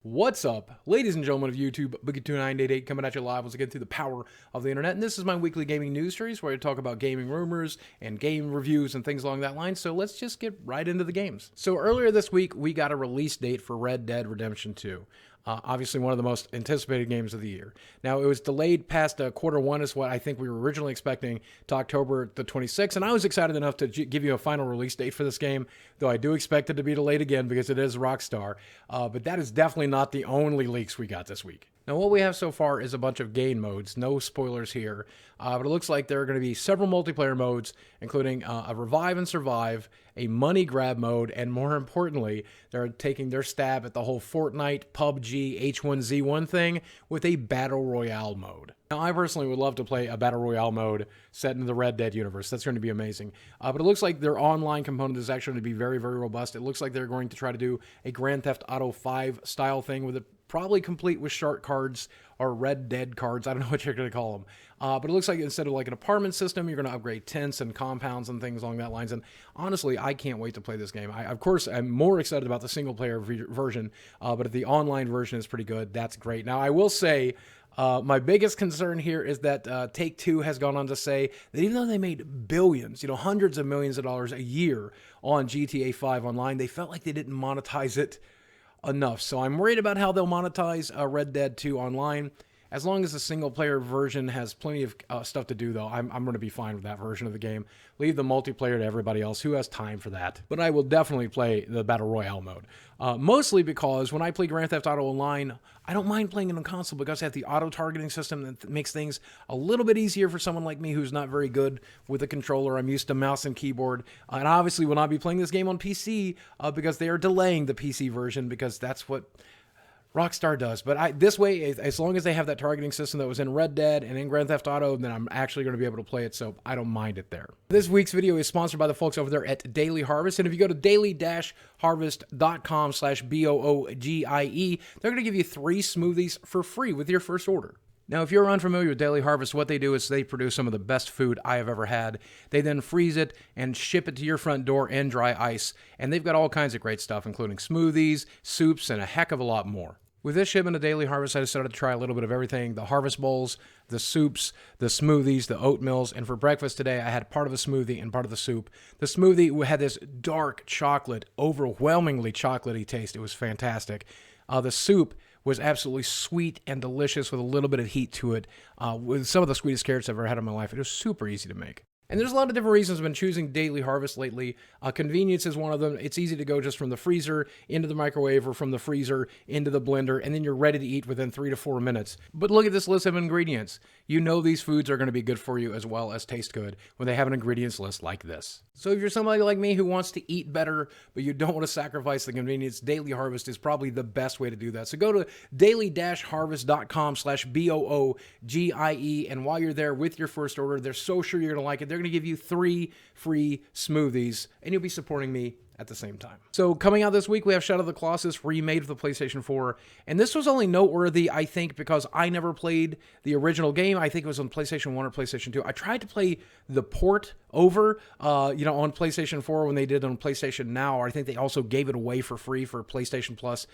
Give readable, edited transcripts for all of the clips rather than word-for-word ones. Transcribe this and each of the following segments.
What's up, ladies and gentlemen of YouTube? Boogie2988 coming at you live once again through the power of the internet. And this is my weekly gaming news series where I talk about gaming rumors and game reviews and things along that line. So let's just get right into the games. So earlier this week, we got a release date for Red Dead Redemption 2. Obviously one of the most anticipated games of the year. Now, it was delayed past Q1 is what I think we were originally expecting to October the 26th, and I was excited enough to give you a final release date for this game, though I do expect it to be delayed again because it is Rockstar. But that is definitely not the only leaks we got this week. Now, what we have so far is a bunch of game modes. No spoilers here, but it looks like there are going to be several multiplayer modes, including a revive and survive, a money grab mode, and more importantly, they're taking their stab at the whole Fortnite, PUBG, H1Z1 thing with a Battle Royale mode. Now, I personally would love to play a Battle Royale mode set in the Red Dead universe. That's going to be amazing. But it looks like their online component is actually going to be very, very robust. It looks like they're going to try to do a Grand Theft Auto 5 style thing with it, probably complete with shark cards or Red Dead cards. I don't know what you're going to call them. But it looks like instead of like an apartment system, you're going to upgrade tents and compounds and things along that lines. And honestly, I can't wait to play this game. Of course, I'm more excited about the single player version, but if the online version is pretty good, that's great. Now, I will say, my biggest concern here is that Take-Two has gone on to say that even though they made billions, hundreds of millions of dollars a year on GTA 5 online, they felt like they didn't monetize it enough. So I'm worried about how they'll monetize Red Dead 2 online. As long as the single-player version has plenty of stuff to do, though, I'm going to be fine with that version of the game. Leave the multiplayer to everybody else who has time for that. But I will definitely play the Battle Royale mode. Mostly because when I play Grand Theft Auto Online, I don't mind playing it on console because I have the auto-targeting system that makes things a little bit easier for someone like me who's not very good with a controller. I'm used to mouse and keyboard. And obviously will not be playing this game on PC because they are delaying the PC version because that's what Rockstar does. But this way, as long as they have that targeting system that was in Red Dead and in Grand Theft Auto, then I'm actually going to be able to play it, so I don't mind it there. This week's video is sponsored by the folks over there at Daily Harvest, and if you go to daily-harvest.com/BOOGIE, they're going to give you 3 smoothies for free with your first order. Now, if you're unfamiliar with Daily Harvest, what they do is they produce some of the best food I have ever had. They then freeze it and ship it to your front door in dry ice. And they've got all kinds of great stuff, including smoothies, soups, and a heck of a lot more. With this shipment of Daily Harvest, I decided to try a little bit of everything. The harvest bowls, the soups, the smoothies, the oat meals. And for breakfast today, I had part of a smoothie and part of the soup. The smoothie had this dark chocolate, overwhelmingly chocolatey taste. It was fantastic. The soup was absolutely sweet and delicious with a little bit of heat to it, with some of the sweetest carrots I've ever had in my life. It was super easy to make. And there's a lot of different reasons I've been choosing Daily Harvest lately. Convenience is one of them. It's easy to go just from the freezer into the microwave or from the freezer into the blender, and then you're ready to eat within 3 to 4 minutes. But look at this list of ingredients. You know these foods are going to be good for you as well as taste good when they have an ingredients list like this. So if you're somebody like me who wants to eat better, but you don't want to sacrifice the convenience, Daily Harvest is probably the best way to do that. So go to daily-harvest.com/BOOGIE, and while you're there with your first order, they're so sure you're going to like it. They're going to give you 3 free smoothies, and you'll be supporting me at the same time. So coming out this week, we have Shadow of the Colossus remade for the PlayStation 4. And this was only noteworthy, I think, because I never played the original game. I think it was on PlayStation 1 or PlayStation 2. I tried to play the port over, on PlayStation 4 when they did on PlayStation Now. Or I think they also gave it away for free for PlayStation Plus.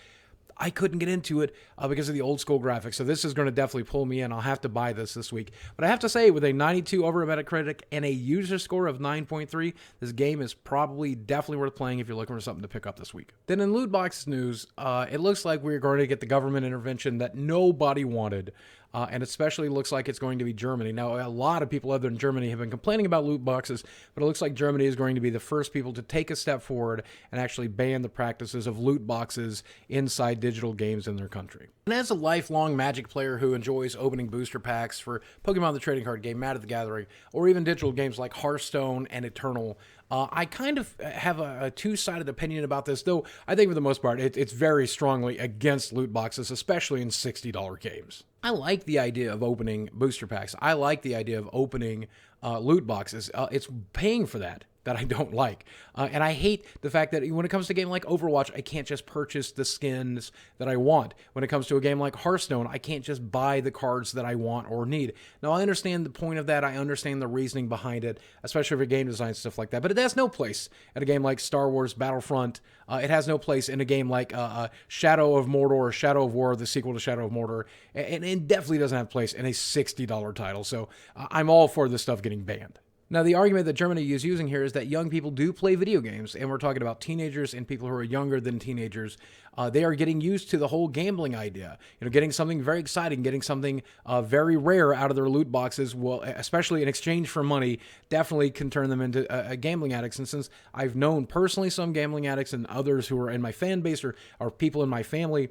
I couldn't get into it because of the old school graphics. So this is going to definitely pull me in. I'll have to buy this week. But I have to say, with a 92 over a Metacritic and a user score of 9.3, this game is probably definitely worth playing if you're looking for something to pick up this week. Then in loot boxes news, it looks like we're going to get the government intervention that nobody wanted. And especially looks like it's going to be Germany. Now, a lot of people other than Germany have been complaining about loot boxes, but it looks like Germany is going to be the first people to take a step forward and actually ban the practices of loot boxes inside digital games in their country. And as a lifelong Magic player who enjoys opening booster packs for Pokemon the Trading Card Game, Magic the Gathering, or even digital games like Hearthstone and Eternal, I kind of have a two-sided opinion about this, though I think for the most part it's very strongly against loot boxes, especially in $60 games. I like the idea of opening booster packs. I like the idea of opening loot boxes. It's paying for that I don't like. And I hate the fact that when it comes to a game like Overwatch, I can't just purchase the skins that I want. When it comes to a game like Hearthstone, I can't just buy the cards that I want or need. Now, I understand the point of that. I understand the reasoning behind it, especially for game design, stuff like that. But it has no place in a game like Star Wars Battlefront. It has no place in a game like Shadow of Mordor or Shadow of War, the sequel to Shadow of Mordor. And it definitely doesn't have place in a $60 title. So I'm all for this stuff getting banned. Now, the argument that Germany is using here is that young people do play video games, and we're talking about teenagers and people who are younger than teenagers. They are getting used to the whole gambling idea. Getting something very exciting, getting something very rare out of their loot boxes, will, especially in exchange for money, definitely can turn them into gambling addicts. And since I've known personally some gambling addicts and others who are in my fan base or people in my family,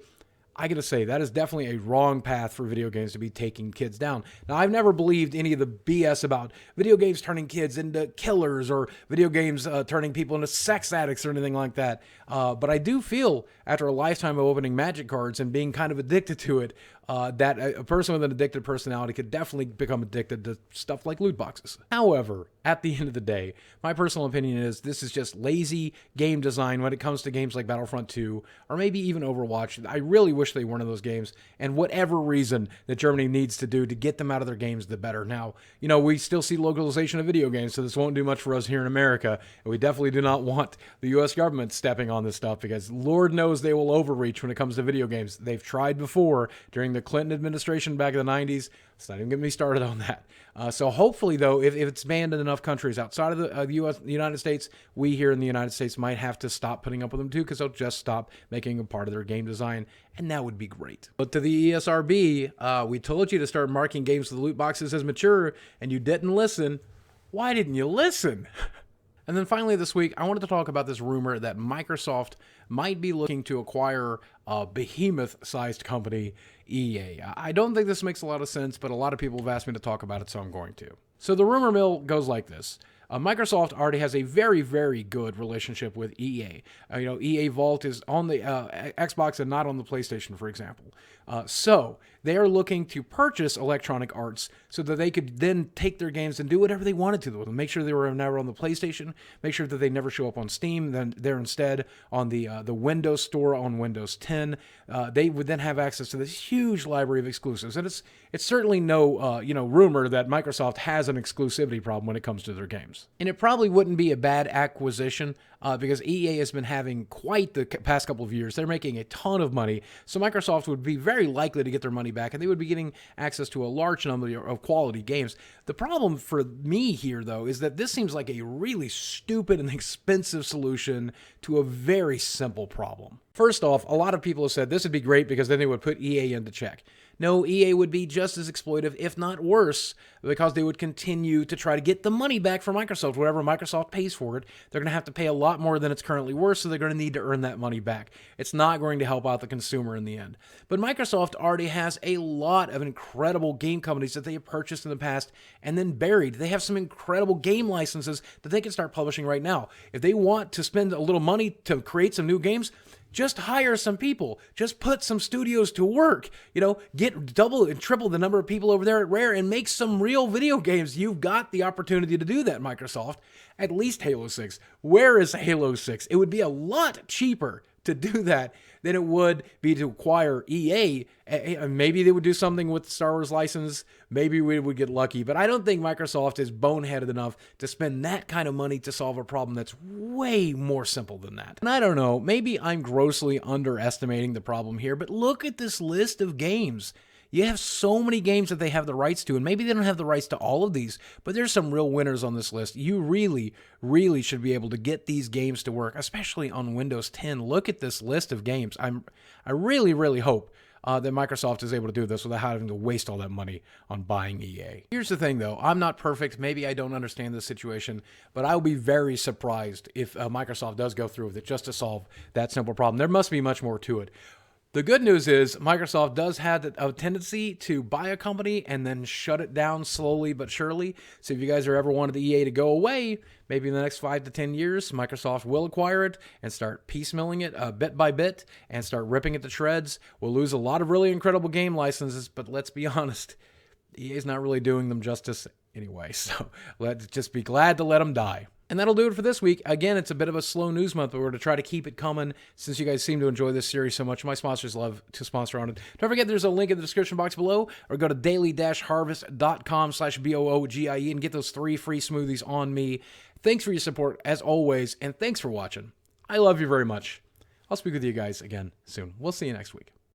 I gotta say, that is definitely a wrong path for video games to be taking kids down. Now, I've never believed any of the BS about video games turning kids into killers or video games turning people into sex addicts or anything like that. But I do feel, after a lifetime of opening Magic cards and being kind of addicted to it, that a person with an addicted personality could definitely become addicted to stuff like loot boxes. However, at the end of the day, my personal opinion is this is just lazy game design when it comes to games like Battlefront 2 or maybe even Overwatch. I really wish they weren't in those games, and whatever reason that Germany needs to do to get them out of their games, the better. Now, we still see localization of video games, so this won't do much for us here in America, and we definitely do not want the U.S. government stepping on this stuff because Lord knows they will overreach when it comes to video games. They've tried before during the Clinton administration back in the 90s. Let's not even get me started on that. So hopefully, though, if it's banned in enough countries outside of the U.S., the United States, we here in the United States might have to stop putting up with them too, because they'll just stop making a part of their game design, and that would be great. But to the ESRB, we told you to start marking games with the loot boxes as mature, and you didn't listen. Why didn't you listen? And then finally this week, I wanted to talk about this rumor that Microsoft might be looking to acquire a behemoth-sized company, EA. I don't think this makes a lot of sense, but a lot of people have asked me to talk about it, so I'm going to. So the rumor mill goes like this. Microsoft already has a very, very good relationship with EA. EA Vault is on the Xbox and not on the PlayStation, for example. So they are looking to purchase Electronic Arts so that they could then take their games and do whatever they wanted to with them. Make sure they were never on the PlayStation. Make sure that they never show up on Steam. Then they're instead on the Windows Store on Windows 10. They would then have access to this huge library of exclusives. And it's certainly no rumor that Microsoft has an exclusivity problem when it comes to their games. And it probably wouldn't be a bad acquisition because EA has been having quite the past couple of years. They're making a ton of money, so Microsoft would be very likely to get their money back, and they would be getting access to a large number of quality games. The problem for me here, though, is that this seems like a really stupid and expensive solution to a very simple problem. First off, a lot of people have said this would be great because then they would put EA into check. No, EA would be just as exploitive, if not worse, because they would continue to try to get the money back from Microsoft. Whatever Microsoft pays for it, they're going to have to pay a lot more than it's currently worth, so they're going to need to earn that money back. It's not going to help out the consumer in the end. But Microsoft already has a lot of incredible game companies that they have purchased in the past and then buried. They have some incredible game licenses that they can start publishing right now. If they want to spend a little money to create some new games, just hire some people. Just put some studios to work. Get double and triple the number of people over there at Rare and make some real video games. You've got the opportunity to do that, Microsoft. At least Halo 6. Where is Halo 6? It would be a lot cheaper to do that than it would be to acquire EA. Maybe they would do something with the Star Wars license. Maybe we would get lucky. But I don't think Microsoft is boneheaded enough to spend that kind of money to solve a problem that's way more simple than that. And I don't know, maybe I'm grossly underestimating the problem here, but look at this list of games. You have so many games that they have the rights to, and maybe they don't have the rights to all of these, but there's some real winners on this list. You really, really should be able to get these games to work, especially on Windows 10. Look at this list of games. I really, really hope that Microsoft is able to do this without having to waste all that money on buying EA. Here's the thing, though. I'm not perfect. Maybe I don't understand this situation, but I'll be very surprised if Microsoft does go through with it just to solve that simple problem. There must be much more to it. The good news is Microsoft does have a tendency to buy a company and then shut it down slowly but surely. So if you guys are ever wanted the EA to go away, maybe in the next 5 to 10 years, Microsoft will acquire it and start piecemealing it bit by bit and start ripping it to shreds. We'll lose a lot of really incredible game licenses, but let's be honest, EA is not really doing them justice anyway. So let's just be glad to let them die. And that'll do it for this week. Again, it's a bit of a slow news month, but we're going to try to keep it coming since you guys seem to enjoy this series so much. My sponsors love to sponsor on it. Don't forget there's a link in the description box below, or go to daily-harvest.com/BOOGIE and get those 3 free smoothies on me. Thanks for your support, as always, and thanks for watching. I love you very much. I'll speak with you guys again soon. We'll see you next week.